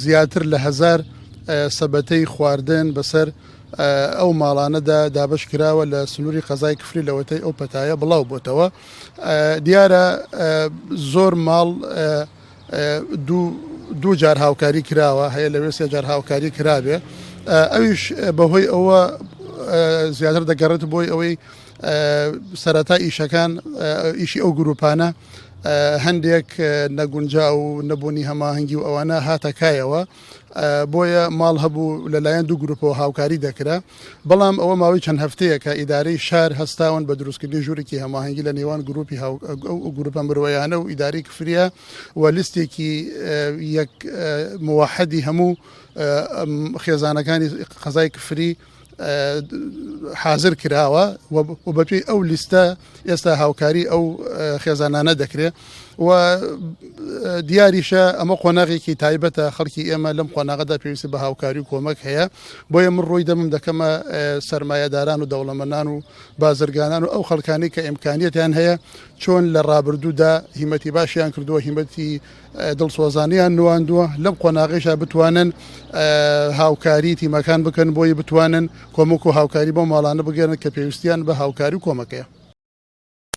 زیاتر لە 1000 سەبەتەی خواردن بەسەر ئەو ماڵانەدا دابش کراوە لە سنووری قەزای کفری لەوەتەی ئەو پەتایە بڵاو بۆتەوە. دیارە زۆر ماڵ دوو جار هاوکاری کراوە، هەیە لەوێ 3 جار هاوکاری کرابێ، ئەویش بەهۆی ئەوە زیاتر دەگەڕێت بۆی ئەوەی سەرەتا ئیشەکان ئیشی ئەو گروپانە هەندێک نەگونجا و نەبوونی هەماهەنگی و ئەوانە هاتەکایەوە، بۆیە ماڵ هەبوو لەلایەن دوو گروپەوە هاوکاری دەکرا. بەڵام ئەوە ماوەی چەند هەفتەیە کە ئیدارەی شار هەستاون بە دروستکردنی ژوورێکی هەماهەنگی لە نێوان گروپی گروپە مرۆیانە و ئیداری کفریە و لیستێکی یەک موحەدی هەموو خێزانەکانی قەزای کفری حاضر کراوە و بەپێی ئەو لیستە ئێستا هاوکاری ئەو خێزانانە دەکرێت و دیاریشە ئەمە قۆناغێکی تایبەتە خەڵکی ئێمە لەم قۆناغەدا پێویستی بە هاوکاری و کۆمەک هەیە. بۆیە من ڕووی دەمم دەکەمە سەرمایەداران و دەوڵەمەندان و بازرگانان و ئەو خەڵکانی کە ئیمکانیەتیان هەیە چۆن لە ڕابردوودا هیمەتی باشیان کردووە، هیمەتی دڵسۆزانیان نواندووە، لەم قۆناغیشە بتوانن هاوکاری تیمەکان بکەن بۆی بتوانن کۆمەک و هاوکاری بۆ ماڵانە بگەێنن کە پێویستیان بە هاوکاری و کۆمەکەیە.